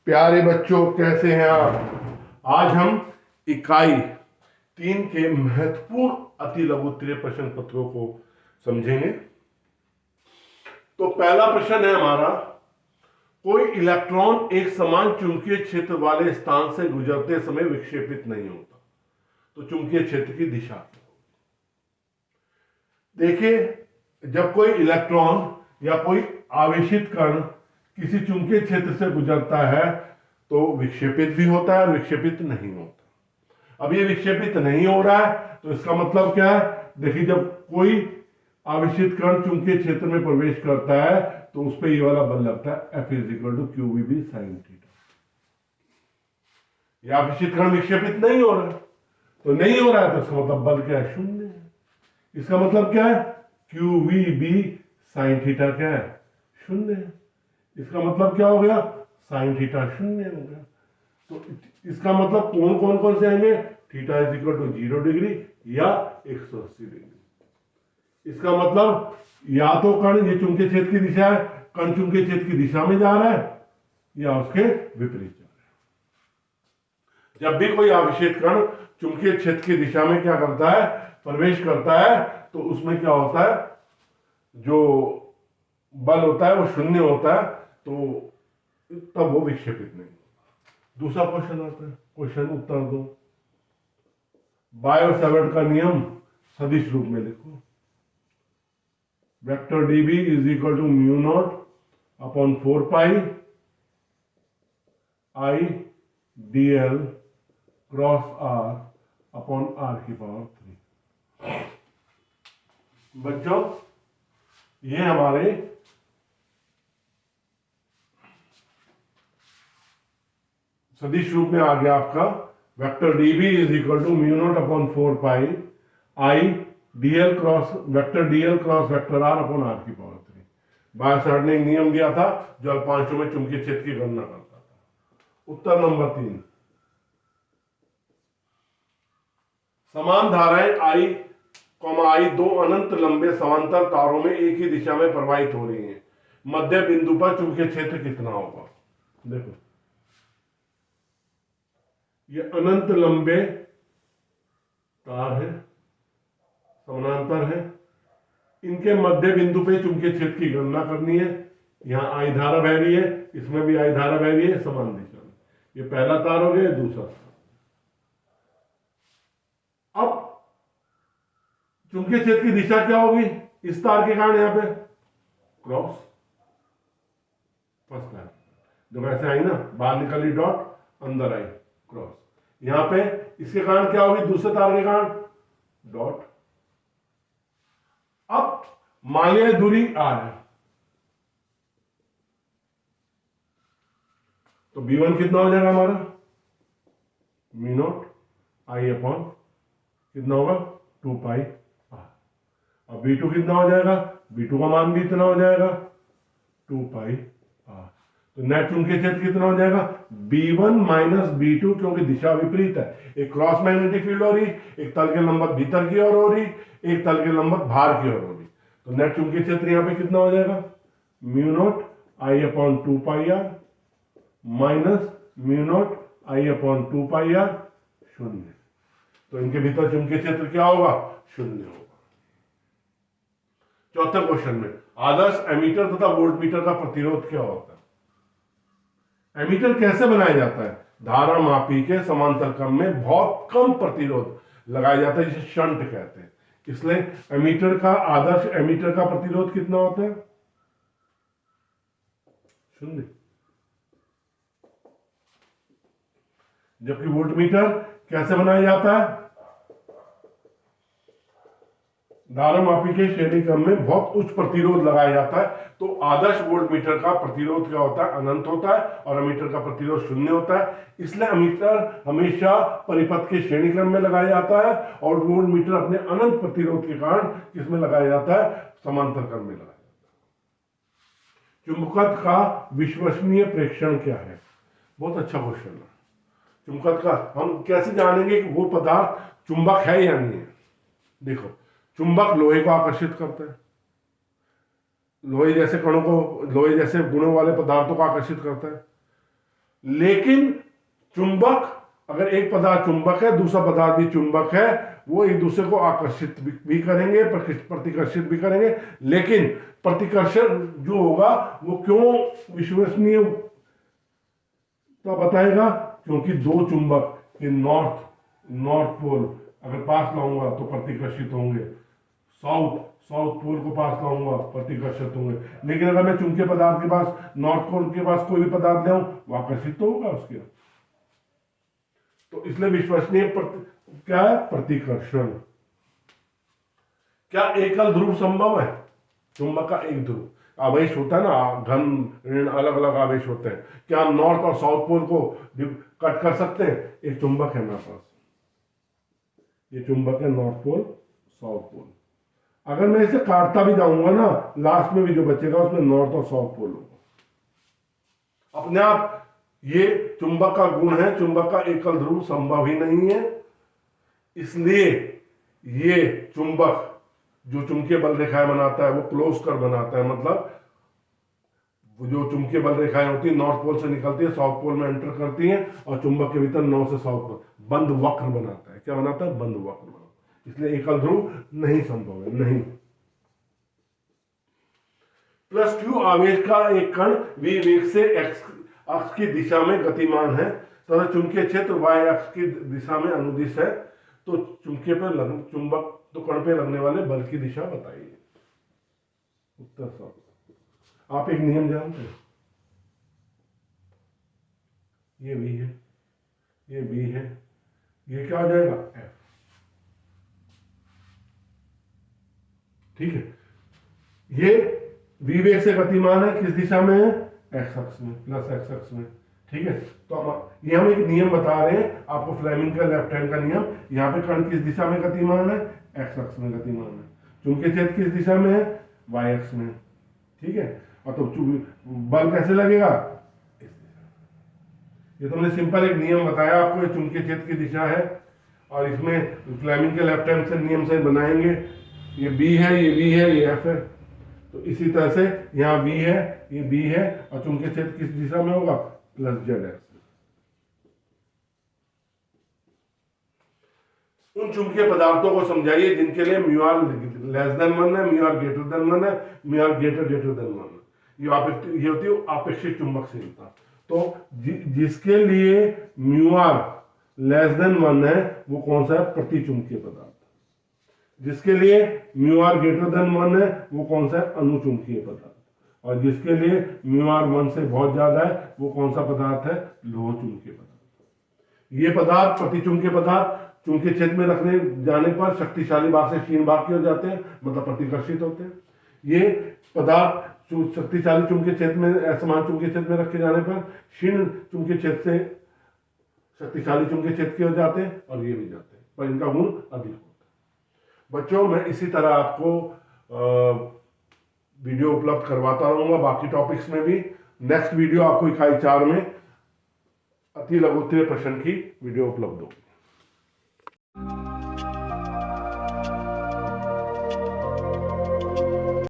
प्यारे बच्चों, कैसे हैं आप? आज हम इकाई 3 के महत्वपूर्ण अति लघु उत्तरीय प्रश्न पत्रों को समझेंगे। तो पहला प्रश्न है हमारा, कोई इलेक्ट्रॉन एक समान चुंबकीय क्षेत्र वाले स्थान से गुजरते समय विक्षेपित नहीं होता, तो चुंबकीय क्षेत्र की दिशा। देखिए, जब कोई इलेक्ट्रॉन या कोई आवेशित कण किसी चुंबकीय क्षेत्र से गुजरता है तो विक्षेपित भी होता है और विक्षेपित नहीं होता। अब ये विक्षेपित नहीं हो रहा है तो इसका मतलब क्या है? देखिए, जब कोई आवेशित कण चुंबकीय क्षेत्र में प्रवेश करता है तो उस पर ये वाला बल लगता है, F = QVB sin थीटा। ये आवेशित कण विक्षेपित नहीं हो रहा है, तो नहीं हो रहा है तो इसका मतलब बल क्या है? शून्य है। इसका मतलब क्या है? QVB sin थीटा क्या है? शून्य है। इसका मतलब क्या हो गया? साइन थीटा शून्य हो गया। तो इसका मतलब कोण कौन कौन से आएंगे? थीटा = 0 डिग्री या 180 डिग्री। इसका मतलब या तो कण, ये चुंबकीय क्षेत्र की दिशा है, कण चुंबकीय क्षेत्र की दिशा में जा रहा है या उसके विपरीत जा रहा है। जब भी कोई आवेशित कण चुंबकीय क्षेत्र की दिशा में क्या करता है? प्रवेश करता है, तो उसमें क्या होता है? जो बल होता है वो शून्य होता है, तो तब वो विक्षेपित नहीं होता। दूसरा क्वेश्चन आता है, क्वेश्चन उत्तर दो। बायो सेवर्ट का नियम सदिश रूप में लिखो। Vector dB = μ0/4 I dl cross r/r⁴। बच्चों, ये हमारे सदिश रूप में आ गया आपका। Vector dB = μ0/4 I dl cross vector r/r⁴। Biot-Savart ने एक नियम दिया था जो अल्पांशों में चुंबकीय क्षेत्र की गणना करता था। उत्तर नंबर 3। समान धाराएं I, दो अनंत लंबे समांतर तारों में एक ही दिशा में प्रवाहित हो रही हैं। मध्य बिंदु पर चुंबकीय क्षेत्र कितना होगा? देखो, ये अनंत लंबे तार है, समानांतर है, इनके मध्य बिंदु पे चुंबकीय क्षेत्र की गणना करनी है। यहां आई धारा बह रही है, इसमें भी आई धारा बह रही है समान दिशा में। ये पहला तार हो गया, दूसरा तार। अब चुंबकीय क्षेत्र की दिशा क्या होगी? इस तार के कारण यहां पे क्रॉस, फर्स्ट तार जब ऐसे आई ना, बाहर निकली डॉट, अंदर आई क्रॉस। यहां पे इसके कारण क्या होगी? दूसरे तार के कारण डॉट। अब मान लिया दूरी r है, तो B1 कितना हो जाएगा हमारा? μ0 I/ कितना होगा? 2πr। अब B2 कितना हो जाएगा? B2 का मान भी इतना हो जाएगा, 2πr। तो नेट चुंबकीय क्षेत्र कितना हो जाएगा? B1 - B2, क्योंकि दिशा विपरीत है। एक क्रॉस मैग्नेटिक फील्ड हो रही, एक तल के लंबवत भीतर की ओर हो रही, एक तल के लंबवत बाहर की ओर हो रही। तो नेट चुंबकीय क्षेत्र यहां पे कितना हो जाएगा? μ0 I/2πr माइनस μ0 I/2πr, शून्य। तो इनके भीतर चुंबकीय क्षेत्र क्या होगा? शून्य होगा। चौथे क्वेश्चन में, आदर्श एमीटर तथा वोल्टमीटर का प्रतिरोध क्या होता है? एमीटर कैसे बनाया जाता है? धारा मापी के समांतर क्रम में बहुत कम प्रतिरोध लगाया जाता है, जिसे शंट कहते हैं। इसलिए एमीटर का, आदर्श एमीटर का प्रतिरोध कितना होता है? शून्य। जबकि वोल्टमीटर कैसे बनाया जाता है? धारा मापी के श्रेणी क्रम में बहुत उच्च प्रतिरोध लगाया जाता है। तो आदर्श वोल्टमीटर का प्रतिरोध क्या होता है? अनंत होता है, और एमीटर का प्रतिरोध शून्य होता है। इसलिए एमीटर हमेशा परिपथ के श्रेणी क्रम में लगाया जाता है, और वोल्टमीटर अपने अनंत प्रतिरोध के कारण किसमें लगाया जाता है? समांतर क्रम में लगाया जाता है। चुंबकत्व का विश्वसनीय प्रेक्षण क्या है? बहुत अच्छा क्वेश्चन है। चुंबकत्व का हम कैसे जानेंगे कि वो पदार्थ चुंबक है या नहीं है? देखो, चुंबक लोहे को आकर्षित करता है, लोहे जैसे कणों को, लोहे जैसे गुणों वाले पदार्थों को आकर्षित करता है। लेकिन चुंबक, अगर एक पदार्थ चुंबक है, दूसरा पदार्थ भी चुंबक है, वो एक दूसरे को आकर्षित भी करेंगे, प्रतिकर्षित भी करेंगे। लेकिन प्रतिकर्षण जो होगा वो क्यों विश्वसनीय तो बताएगा, क्योंकि दो चुंबक के नॉर्थ पोल अगर पास लाऊंगा तो प्रतिकर्षित होंगे, साउथ पोल को पास लाऊंगा प्रतिकर्षित होंगे। लेकिन अगर मैं चुंबकीय पदार्थ के पास, नॉर्थ पोल के पास कोई भी पदार्थ ले आऊं, वो आकर्षित तो होगा उसके। तो इसलिए विश्वसनीय क्या है? प्रतिकर्षण। क्या एकल ध्रुव संभव है? चुंबक का एक ध्रुव आवेश होता है ना, धन ऋण अलग अलग आवेश होते हैं। क्या हम नॉर्थ और साउथ पोल को कट कर सकते हैं? एक चुंबक है मेरे पास, ये चुंबक है नॉर्थ पोल साउथ पोल। अगर मैं इसे काटता भी जाऊंगा ना, लास्ट में भी जो बचेगा उसमें नॉर्थ और साउथ पोल होगा अपने आप। ये चुंबक का गुण है, चुंबक का एकल ध्रुव संभव ही नहीं है। इसलिए ये चुंबक जो चुंबकीय बल रेखाएं बनाता है वो क्लोज कर बनाता है, मतलब वो जो चुंबकीय बल रेखाएं होती है नॉर्थ पोल से निकलती है, साउथ पोल में एंटर करती हैं और चुंबक के भीतर नॉर्थ से साउथ पोल बंद वक्र बनाता है। क्या बनाता है? बंद वक्र बनाता है। इसलिए एकल ध्रुव नहीं संभव है, नहीं। +q आवेश का एक कण v वेग से x अक्ष की दिशा में गतिमान है तथा चुंबकीय क्षेत्र y अक्ष की दिशा में अनुदिश है, तो चुंबक तो कण पे लगने वाले बल की दिशा बताइए। उत्तर सब। आप एक नियम जानते हैं, ये v है, ये v है, ये क्या हो जाएगा? f। ठीक है, ये v वेग से गतिमान है, किस दिशा में है? x अक्ष में, प्लस x अक्ष में। ठीक है, तो ये हम एक नियम बता रहे हैं आपको, फ्लेमिंग का लेफ्ट हैंड का नियम। यहाँ पे कण किस दिशा में गतिमान है? x अक्ष में गतिमान है। चुंबकीय क्षेत्र किस दिशा में है? y अक्ष में। ठीक है, और तो बल कैसे लगेगा? इस दिशा। ये तो हमने सिंपल एक नियम बताया आपको, ये चुंबकीय क्षेत्र की दिशा है और इसमें फ्लेमिंग के लेफ्ट हैंड से नियम से बनाएंगे। ये b है, ये v है, ये f है। तो इसी तरह से यहाँ v है, ये b है और चुंबकीय क्षेत्र किस दिशा में होगा? Plus z x. उन चुंबकीय पदार्थों को समझाइए जिनके लिए म्यू आर <1 है, म्यू आर <1 है, म्यू आर <1 है। ये होती है आपेक्षिक चुंबकशीलता। तो जिसके लिए म्यू आर <1 है वो कौन सा है? प्रतिचुंबकीय पदार्थ। जिसके लिए म्यू आर <1 है वो कौन सा है? अनुचुंबकीय पदार्थ। और जिसके लिए म्यू आर 1 से बहुत ज्यादा है वो कौन सा पदार्थ है? लोह चुंबकीय पदार्थ। ये पदार्थ प्रतिचुंबकीय पदार्थ चुंबकीय क्षेत्र में रखने जाने पर शक्तिशाली भाग से क्षीण भाग के हो जाते हैं, मतलब प्रतिकर्षित होते हैं। ये पदार्थ शक्तिशाली चुंबकीय क्षेत्र में, असमान चुंबकीय क्षेत्र में रखे जाने पर क्षीण चुंबकीय क्षेत्र से शक्तिशाली चुंबकीय क्षेत्र के हो जाते हैं और ये भी जाते हैं, पर इनका गुण अधिक होता है। बच्चों, मैं इसी तरह आपको वीडियो उपलब्ध करवाता रहूंगा बाकी टॉपिक्स में भी। नेक्स्ट वीडियो आपको इकाई 4 में अति लघुत्तरीय प्रश्न की वीडियो उपलब्ध होगी।